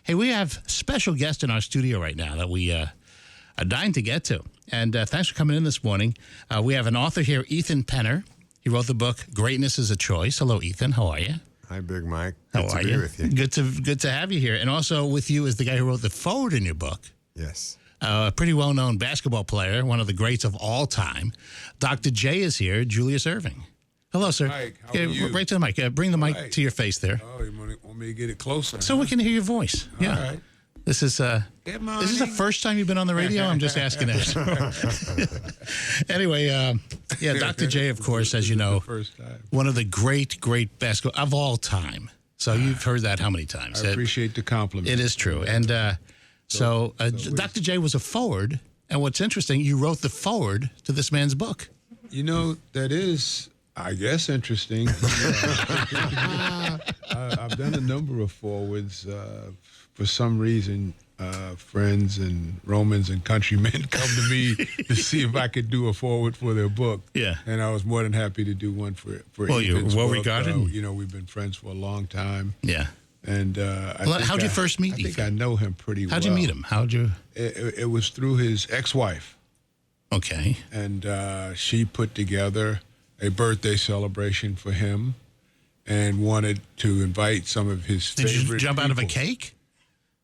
Hey, we have special guest in our studio right now that we are dying to get to. And thanks for coming in this morning. We have an author here, Ethan Penner. He wrote the book, Greatness is a Choice. Hello, Ethan. How are you? Hi, Big Mike. How Good are to you? be with you. Good to have you here. And also with you is the guy who wrote the foreword in your book. Yes. A pretty well-known basketball player, one of the greats of all time. Dr. J is here, Julius Erving. Hello, sir. Mike, how are you? Right to the mic. Bring the mic to your face there. Oh, you want me to get it closer? So we can hear your voice. Yeah. All right. This is the first time you've been on the radio? I'm just asking that. Anyway, Dr. J, of course, as you know, First time. one of the great basketball of all time. So you've heard that how many times? I appreciate the compliment. It is true. And Dr. J was a forward. And what's interesting, you wrote the forward to this man's book. You know, that is, I guess, interesting. I've done a number of forwards. For some reason, friends and Romans and countrymen come to me to see if I could do a forward for their book. Yeah. And I was more than happy to do one for Well, you're Ethan's well book. regarded. We've been friends for a long time. Yeah. And how'd you first meet I think Ethan? I know him pretty well. How'd you meet him? It was through his ex-wife. Okay. And she put together a birthday celebration for him and wanted to invite some of his favorite Did you jump out of a people. cake?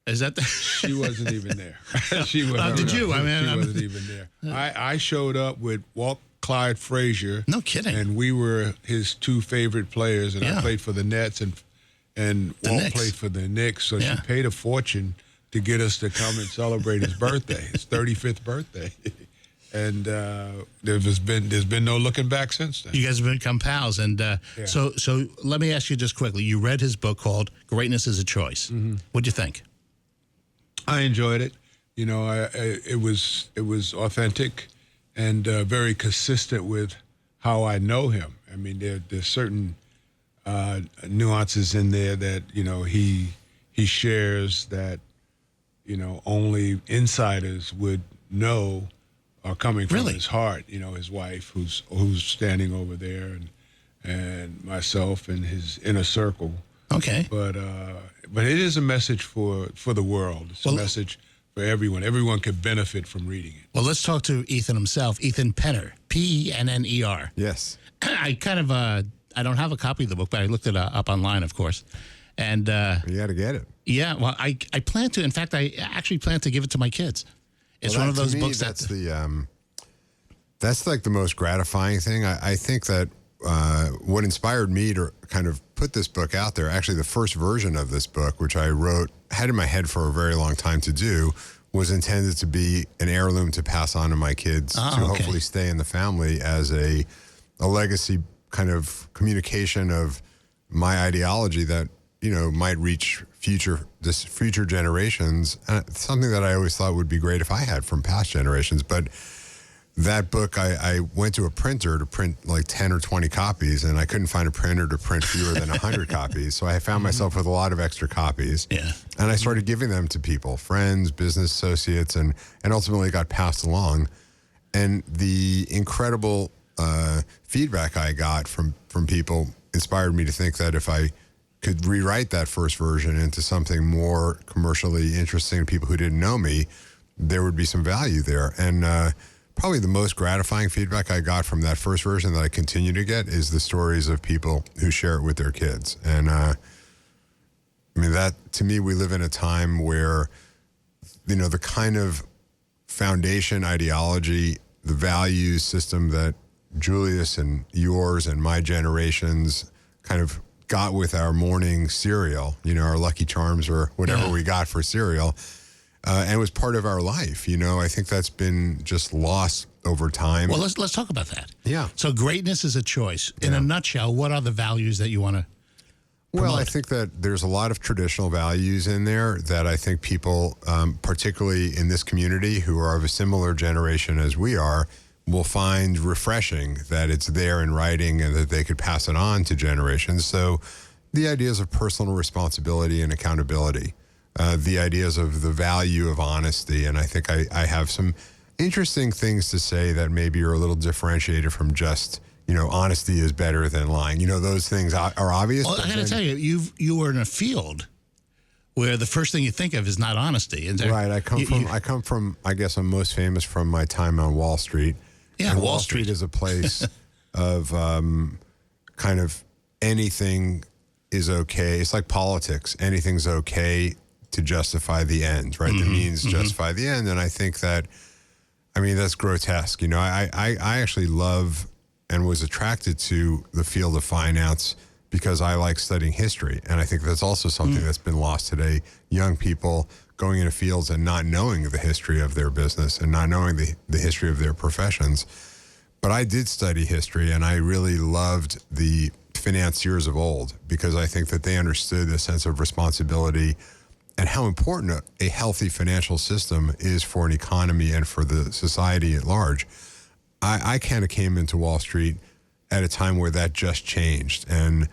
Is that the... She wasn't even there. She wasn't, did you? She wasn't even there. I showed up with Walt Clyde Frazier. No kidding. And we were his two favorite players, and Yeah. I played for the Nets, and The Walt Knicks. played for the Knicks. So Yeah. she paid a fortune to get us to come and celebrate his birthday, his 35th birthday. And there's been no looking back since then. You guys have become pals. And so let me ask you just quickly. You read his book called Greatness is a Choice. Mm-hmm. What'd you think? I enjoyed it. You know, it was authentic and very consistent with how I know him. I mean, there's certain nuances in there that, you know, he shares that, you know, only insiders would know are coming from Really? his heart. You know, his wife who's standing over there, and myself and his inner circle. Okay. But it is a message for the world. It's a message for everyone. Everyone could benefit from reading it. Well, let's talk to Ethan himself, Ethan Penner, Penner. Yes. I kind of, I don't have a copy of the book, but I looked it up online, of course. And You got to get it. yeah, well, I plan to. In fact, I actually plan to give it to my kids. It's Well, one of those to me, books that's that's like the most gratifying thing. I think that what inspired me to kind of put this book out there, actually the first version of this book, which I had in my head for a very long time to do, was intended to be an heirloom to pass on to my kids to hopefully stay in the family as a legacy kind of communication of my ideology that, you know, might reach future generations. Something that I always thought would be great if I had from past generations. But that book, I went to a printer to print like 10 or 20 copies, and I couldn't find a printer to print fewer than 100 copies. So I found myself with a lot of extra copies. Yeah. And I started giving them to people, friends, business associates, and ultimately got passed along. And the incredible feedback I got from people inspired me to think that if I could rewrite that first version into something more commercially interesting to people who didn't know me, there would be some value there. And probably the most gratifying feedback I got from that first version that I continue to get is the stories of people who share it with their kids. And I mean, that to me, we live in a time where, you know, the kind of foundation ideology, the value system that Julius and yours and my generations kind of got with our morning cereal, you know, our Lucky Charms or whatever we got for cereal, and was part of our life. You know, I think that's been just lost over time. Well, let's talk about that. Yeah. So greatness is a choice. In a nutshell, what are the values that you want to promote? Well, I think that there's a lot of traditional values in there that I think people, particularly in this community who are of a similar generation as we are, will find refreshing that it's there in writing and that they could pass it on to generations. So the ideas of personal responsibility and accountability, the ideas of the value of honesty. And I think I have some interesting things to say that maybe are a little differentiated from just, you know, honesty is better than lying. You know, those things are obvious. Well, I got to tell you, you were in a field where the first thing you think of is not honesty. And Right. I come from. I guess I'm most famous from my time on Wall Street. Yeah, and Wall Street Street. is a place of kind of anything is okay. It's like politics. Anything's okay to justify the end, right? The means justify the end. And I think that, I mean, that's grotesque. You know, I actually love and was attracted to the field of finance because I like studying history. And I think that's also something that's been lost today. Young people going into fields and not knowing the history of their business and not knowing the history of their professions. But I did study history, and I really loved the financiers of old because I think that they understood the sense of responsibility and how important a healthy financial system is for an economy and for the society at large. I kind of came into Wall Street at a time where that just changed, and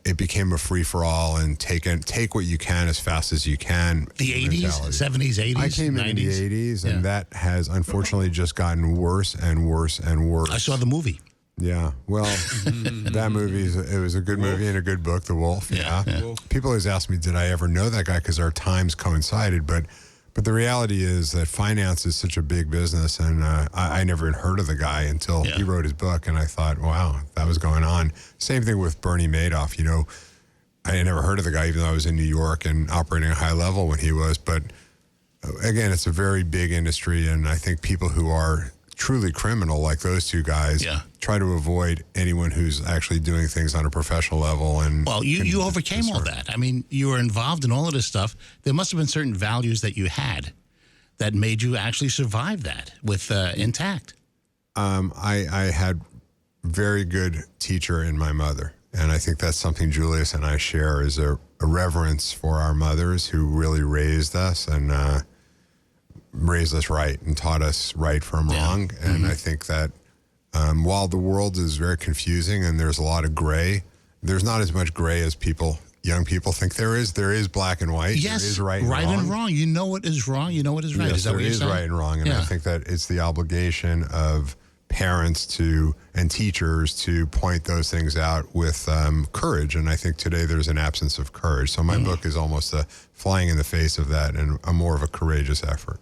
it became a free-for-all and take what you can as fast as you can. The 80s, mentality. 70s, 80s, I came 90s. in the 80s, and that has unfortunately just gotten worse and worse and worse. I saw the movie. Yeah, well, that movie, it was a good movie and a good book, The Wolf, yeah. People always ask me, did I ever know that guy? Because our times coincided, but the reality is that finance is such a big business, and I never even heard of the guy until he wrote his book, and I thought, wow, that was going on. Same thing with Bernie Madoff, you know. I had never heard of the guy, even though I was in New York and operating at a high level when he was, but again, it's a very big industry, and I think people who are truly criminal, like those two guys, try to avoid anyone who's actually doing things on a professional level. And well, you overcame all that. I mean, you were involved in all of this stuff. There must have been certain values that you had that made you actually survive that with intact. I had very good teacher in my mother, and I think that's something Julius and I share is a reverence for our mothers who really raised us and raised us right and taught us right from wrong. And I think that while the world is very confusing and there's a lot of gray, there's not as much gray as young people think there is. There is black and white. Yes, there is right and wrong. You know what is wrong. You know what is right. Yes, is that what you're saying? right and wrong. And I think that it's the obligation of parents and teachers to point those things out with courage. And I think today there's an absence of courage. So my book is almost a flying in the face of that and a more of a courageous effort.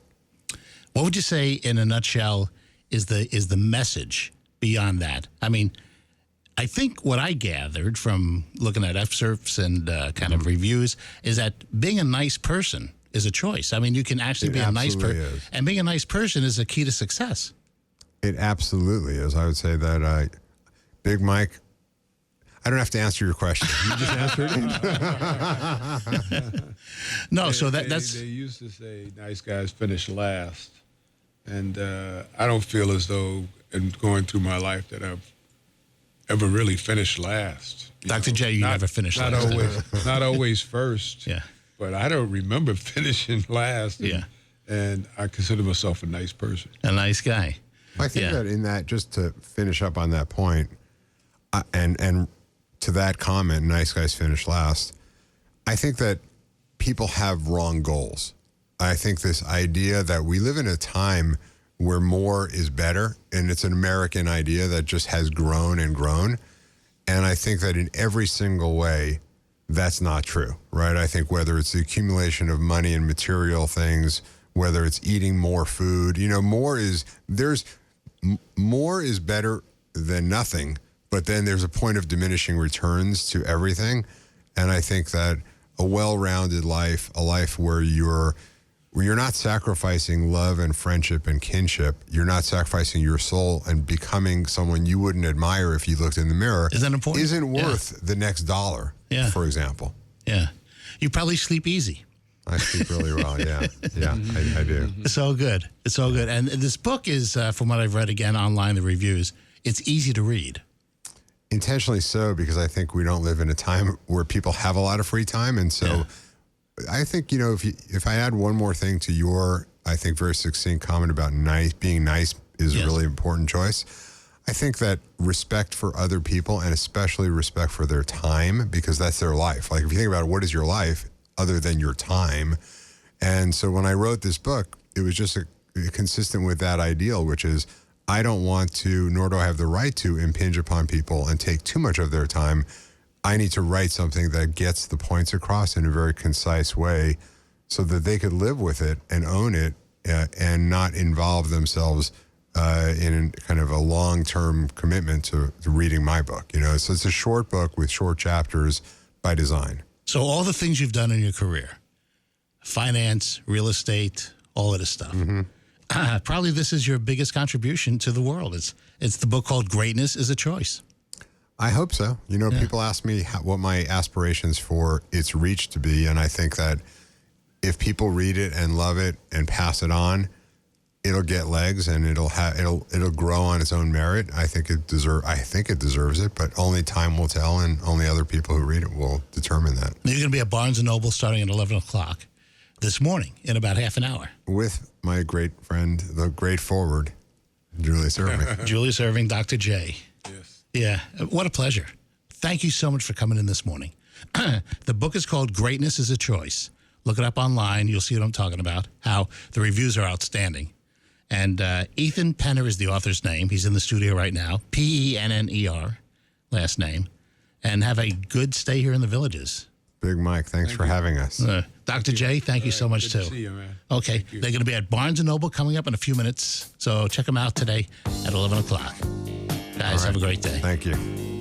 What would you say, in a nutshell, is the message beyond that? I mean, I think what I gathered from looking at excerpts and kind of reviews is that being a nice person is a choice. I mean, you can actually be a nice person, and being a nice person is a key to success. It absolutely is. I would say that Big Mike, I don't have to answer your question. You just answered it. No, so that's... They used to say nice guys finish last. And I don't feel as though in going through my life that I've ever really finished last. Dr. J, you never finished last. Not always first. Yeah. But I don't remember finishing last. And I consider myself a nice person. A nice guy. I think that in that, just to finish up on that point, and to that comment, nice guys finish last, I think that people have wrong goals. I think this idea that we live in a time where more is better, and it's an American idea that just has grown and grown. And I think that in every single way, that's not true, right? I think whether it's the accumulation of money and material things, whether it's eating more food, you know, more is better than nothing, but then there's a point of diminishing returns to everything. And I think that a well-rounded life, a life where you're not sacrificing love and friendship and kinship, you're not sacrificing your soul and becoming someone you wouldn't admire if you looked in the mirror, is that important? Isn't worth the next dollar, for example. Yeah. You probably sleep easy. I sleep really well, yeah. Yeah, I do. It's so good. It's so good. And this book is, from what I've read again online, the reviews, it's easy to read. Intentionally so, because I think we don't live in a time where people have a lot of free time. And so I think, you know, if I add one more thing to your, I think, very succinct comment about being nice is a really important choice. I think that respect for other people, and especially respect for their time, because that's their life. Like, if you think about it, what is your life other than your time? And so when I wrote this book, it was just consistent with that ideal, which is I don't want to, nor do I have the right to, impinge upon people and take too much of their time. I need to write something that gets the points across in a very concise way so that they could live with it and own it and not involve themselves in kind of a long-term commitment to reading my book. So it's a short book with short chapters by design. So all the things you've done in your career, finance, real estate, all of this stuff, probably this is your biggest contribution to the world. It's the book called Greatness is a Choice. I hope so. People ask me what my aspirations for its reach to be, and I think that if people read it and love it and pass it on, it'll get legs and it'll grow on its own merit. I think it deserves it, but only time will tell, and only other people who read it will determine that. You're going to be at Barnes & Noble starting at 11 o'clock this morning in about half an hour. With my great friend, the great forward, Julius Erving. Julius Erving, Dr. J. Yes. Yeah, what a pleasure. Thank you so much for coming in this morning. The book is called Greatness is a Choice. Look it up online. You'll see what I'm talking about, how the reviews are outstanding. And Ethan Penner is the author's name. He's in the studio right now. Penner, last name. And have a good stay here in the Villages. Big Mike, thanks for having us. Dr. J, thank you so much, Good too. to see you, man. Okay, they're going to be at Barnes & Noble coming up in a few minutes. So check them out today at 11 o'clock. Guys, have a great day. Thank you.